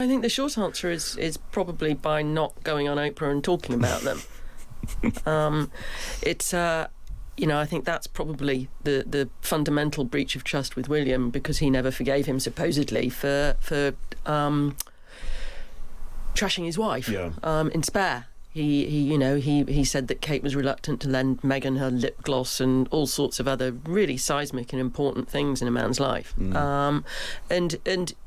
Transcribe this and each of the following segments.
I think the short answer is probably by not going on Oprah and talking about them. I think that's probably the fundamental breach of trust with William, because he never forgave him supposedly for trashing his wife in Spare. He said that Kate was reluctant to lend Meghan her lip gloss and all sorts of other really seismic and important things in a man's life. And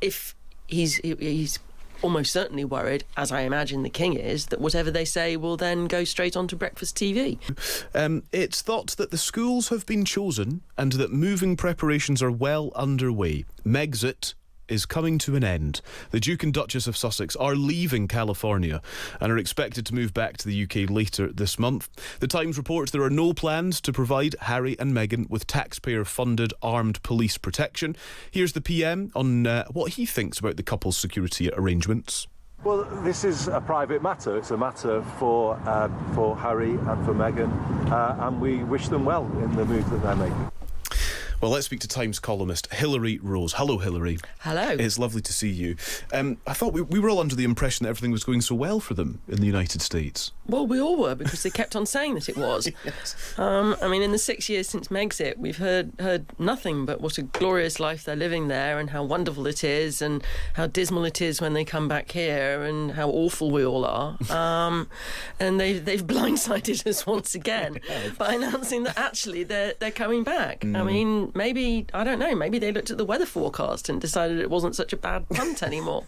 if he's almost certainly worried, as I imagine the King is, that whatever they say will then go straight onto breakfast TV. It's thought that the schools have been chosen and that moving preparations are well underway. Megxit is coming to an end. The Duke and Duchess of Sussex are leaving California and are expected to move back to the UK later this month. The Times reports there are no plans to provide Harry and Meghan with taxpayer-funded armed police protection. Here's the PM on what he thinks about the couple's security arrangements. Well, this is a private matter. It's a matter for Harry and for Meghan, and we wish them well in the move that they're making. Well, let's speak to Times columnist Hilary Rose. Hello, Hilary. Hello. It's lovely to see you. I thought we were all under the impression that everything was going so well for them in the United States. Well, we all were, because they kept on saying that it was. Yes. In the 6 years since Megxit, we've heard nothing but what a glorious life they're living there, and how wonderful it is, and how dismal it is when they come back here, and how awful we all are. And they've blindsided us once again by announcing that actually they're coming back. Maybe, I don't know, maybe they looked at the weather forecast and decided it wasn't such a bad punt anymore.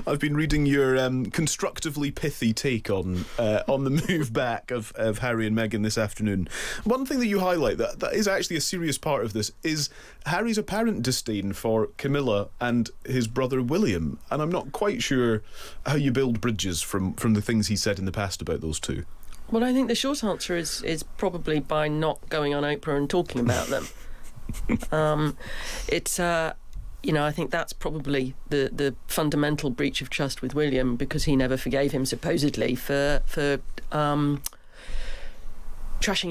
I've been reading your constructively pithy take on the move back of Harry and Meghan this afternoon. One thing that you highlight that is actually a serious part of this is Harry's apparent disdain for Camilla and his brother William, and I'm not quite sure how you build bridges from the things he said in the past about those two. Well, I think the short answer is probably by not going on Oprah and talking about them. I think that's probably the fundamental breach of trust with William, because he never forgave him supposedly for trashing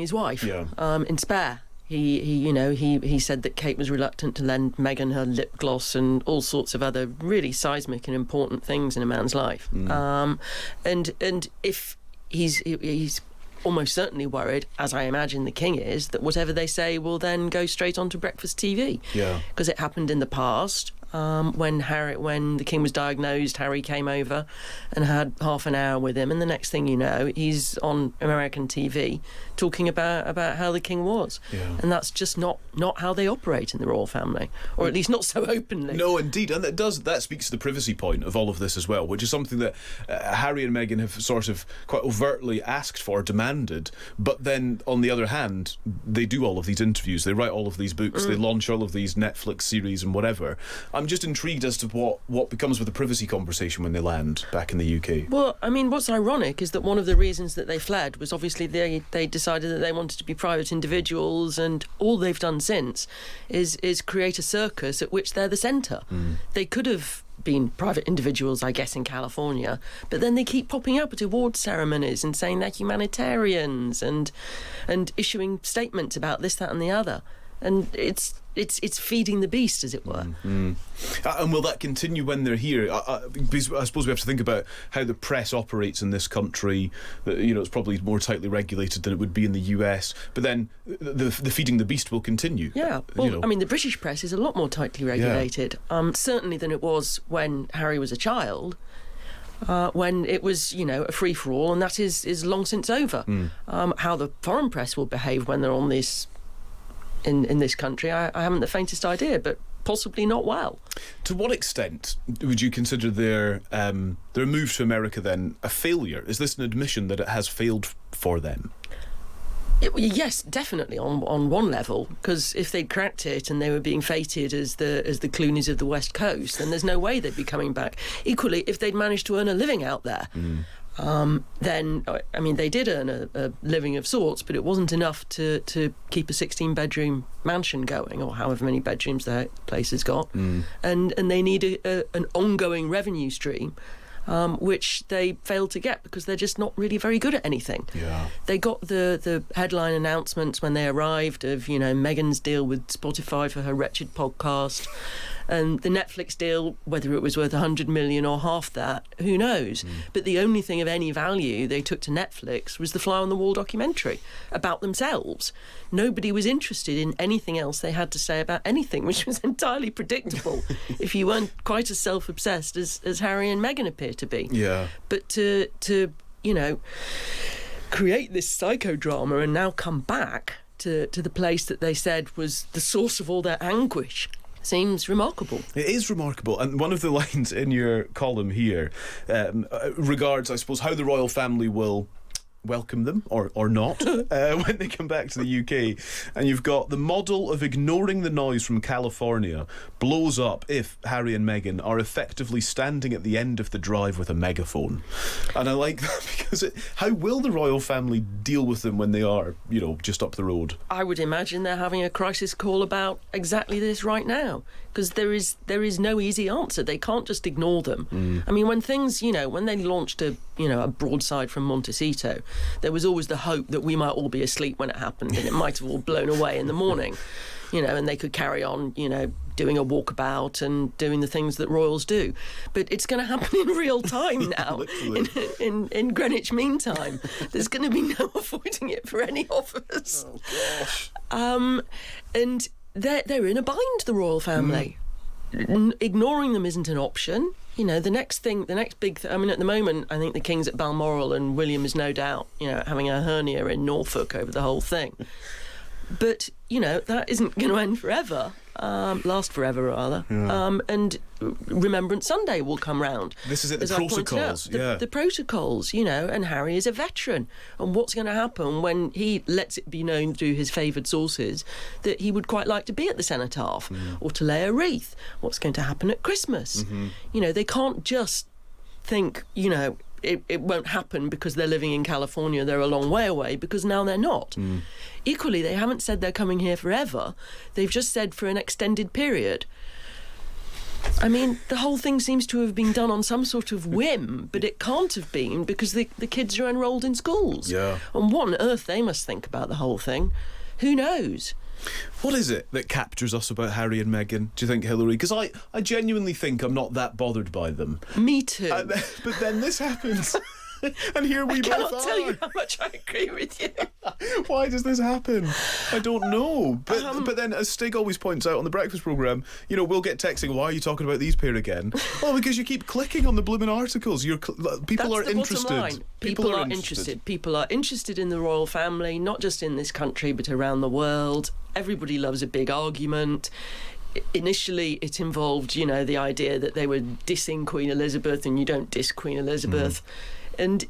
his wife in Spare. He said that Kate was reluctant to lend Meghan her lip gloss and all sorts of other really seismic and important things in a man's life. And if he's almost certainly worried, as I imagine the King is, that whatever they say will then go straight onto breakfast TV. Yeah. Because it happened in the past. When the King was diagnosed, Harry came over and had half an hour with him, and the next thing you know, he's on American TV talking about how the King was. Yeah. And that's just not how they operate in the royal family, or at least not so openly. No, indeed, and that speaks to the privacy point of all of this as well, which is something that Harry and Meghan have sort of quite overtly asked for, demanded, but then on the other hand, they do all of these interviews, they write all of these books, they launch all of these Netflix series and whatever. I'm just intrigued as to what becomes with the privacy conversation when they land back in the UK. Well, what's ironic is that one of the reasons that they fled was obviously they decided that they wanted to be private individuals, and all they've done since is create a circus at which they're the centre. They could have been private individuals, I guess, in California, but then they keep popping up at award ceremonies and saying they're humanitarians and issuing statements about this, that and the other. And it's feeding the beast, as it were. And will that continue when they're here? I suppose we have to think about how the press operates in this country. It's probably more tightly regulated than it would be in the US. But then the feeding the beast will continue. Yeah. Well, the British press is a lot more tightly regulated, certainly than it was when Harry was a child. When it was, a free-for-all, and that is long since over. How the foreign press will behave when they're on this in this country, I haven't the faintest idea, but possibly not well. To what extent would you consider their move to America then a failure? Is this an admission that it has failed for them? Yes, definitely on one level, because if they'd cracked it and they were being feted as the Clooneys of the West Coast, then there's no way they'd be coming back. Equally, if they'd managed to earn a living out there, then they did earn a living of sorts, but it wasn't enough to keep a 16-bedroom mansion going, or however many bedrooms the place has got, and they need an ongoing revenue stream. which they failed to get because they're just not really very good at anything. Yeah. They got the headline announcements when they arrived of, Meghan's deal with Spotify for her wretched podcast, and the Netflix deal, whether it was worth 100 million or half that, who knows? But the only thing of any value they took to Netflix was the fly-on-the-wall documentary about themselves. Nobody was interested in anything else they had to say about anything, which was entirely predictable if you weren't quite as self-obsessed as Harry and Meghan appear to be. Yeah. But to create this psychodrama and now come back to the place that they said was the source of all their anguish seems remarkable. It is remarkable. And one of the lines in your column here regards, I suppose, how the royal family will welcome them or not when they come back to the UK. And you've got the model of ignoring the noise from California blows up if Harry and Meghan are effectively standing at the end of the drive with a megaphone. And I like that because how will the royal family deal with them when they are, just up the road? I would imagine they're having a crisis call about exactly this right now, because there is no easy answer. They can't just ignore them. I mean, when things, when they launched a broadside from Montecito, there was always the hope that we might all be asleep when it happened and it might have all blown away in the morning, and they could carry on, doing a walkabout and doing the things that royals do. But it's going to happen in real time now, in Greenwich Mean Time. There's going to be no avoiding it for any of us. Oh, gosh. And they're in a bind, the royal family. Ignoring them isn't an option. The next big thing, I mean, at the moment, I think the King's at Balmoral and William is no doubt, having a hernia in Norfolk over the whole thing. But, that isn't going to end forever. Last forever, rather. Yeah. And Remembrance Sunday will come round. This is it, the protocols. The protocols, and Harry is a veteran. And what's going to happen when he lets it be known through his favoured sources that he would quite like to be at the cenotaph or to lay a wreath? What's going to happen at Christmas? They can't just think, it won't happen because they're living in California, they're a long way away, because now they're not. Equally, they haven't said they're coming here forever. They've just said for an extended period. I mean, the whole thing seems to have been done on some sort of whim, but it can't have been because the kids are enrolled in schools. Yeah. And what on earth they must think about the whole thing. Who knows? What is it that captures us about Harry and Meghan, do you think, Hilary? Because I genuinely think I'm not that bothered by them. Me too. But then this happens. And here we both are. I cannot tell you how much I agree with you. Why does this happen? I don't know. But then, as Stig always points out on the breakfast programme, we'll get texting, why are you talking about these pair again? Well, because you keep clicking on the blooming articles. People are interested. People are interested. People are interested in the royal family, not just in this country, but around the world. Everybody loves a big argument. Initially, it involved, the idea that they were dissing Queen Elizabeth, and you don't diss Queen Elizabeth. And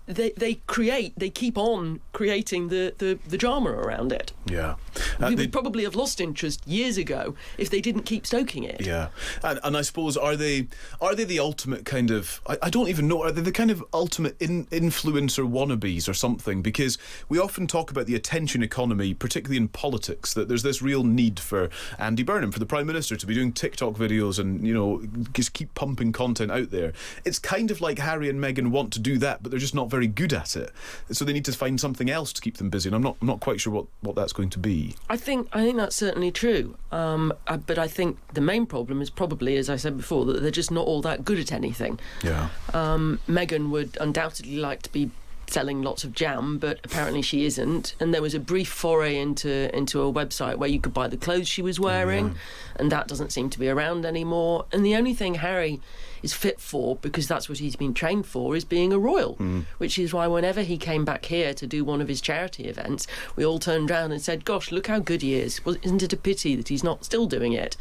they keep on creating the drama around it. Yeah. We would probably have lost interest years ago if they didn't keep stoking it. Yeah. And I suppose, are they the ultimate kind of, I don't even know, are they the kind of ultimate influencer wannabes or something? Because we often talk about the attention economy, particularly in politics, that there's this real need for Andy Burnham, for the Prime Minister, to be doing TikTok videos and, just keep pumping content out there. It's kind of like Harry and Meghan want to do that, but they're just not very good at it. So they need to find something else to keep them busy, and I'm not quite sure what that's going to be. I think that's certainly true. But I think the main problem is probably, as I said before, that they're just not all that good at anything. Yeah. Meghan would undoubtedly like to be selling lots of jam, but apparently she isn't. And there was a brief foray into a website where you could buy the clothes she was wearing, and that doesn't seem to be around anymore. And the only thing Harry is fit for, because that's what he's been trained for, is being a royal, which is why whenever he came back here to do one of his charity events, we all turned round and said, gosh, look how good he is. Well, isn't it a pity that he's not still doing it?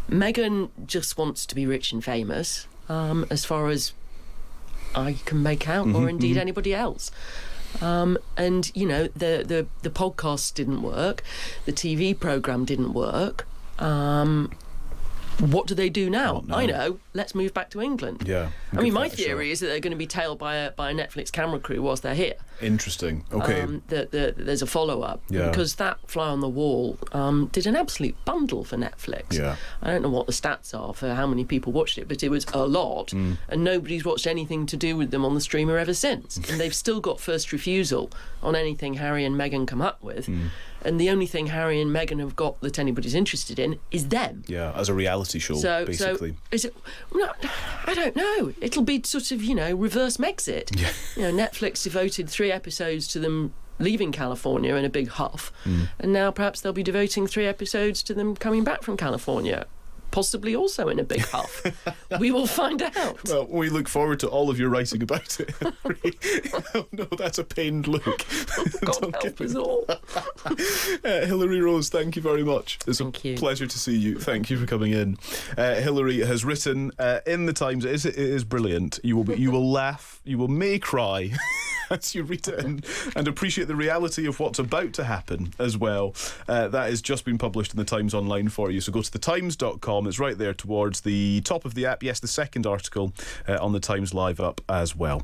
Meghan just wants to be rich and famous, as far as I can make out, or indeed anybody else. And the podcast didn't work, the TV programme didn't work. What do they do now? I know. let's move back to England. Yeah. I mean, my theory is that they're going to be tailed by a Netflix camera crew whilst they're here. Interesting. Okay. There's a follow-up. Yeah. Because that Fly on the Wall did an absolute bundle for Netflix. Yeah. I don't know what the stats are for how many people watched it, but it was a lot. And nobody's watched anything to do with them on the streamer ever since. And they've still got first refusal on anything Harry and Meghan come up with. And the only thing Harry and Meghan have got that anybody's interested in is them. Yeah, as a reality show, basically. So is it? No, I don't know. It'll be sort of, reverse Megxit. Yeah. Netflix devoted 3 episodes to them leaving California in a big huff, and now perhaps they'll be devoting 3 episodes to them coming back from California, possibly also in a big huff. We will find out. Well, we look forward to all of your writing about it, Hilary. Oh, no, that's a pained look. God help us all. Hilary Rose, thank you very much. It's Thank a you. pleasure to see you. Thank you for coming in. Hilary has written in the Times. It is brilliant. You will laugh. You may cry. As you read it and appreciate the reality of what's about to happen as well. That has just been published in the Times Online for you. So go to thetimes.com. It's right there towards the top of the app. Yes, the second article on the Times Live up as well.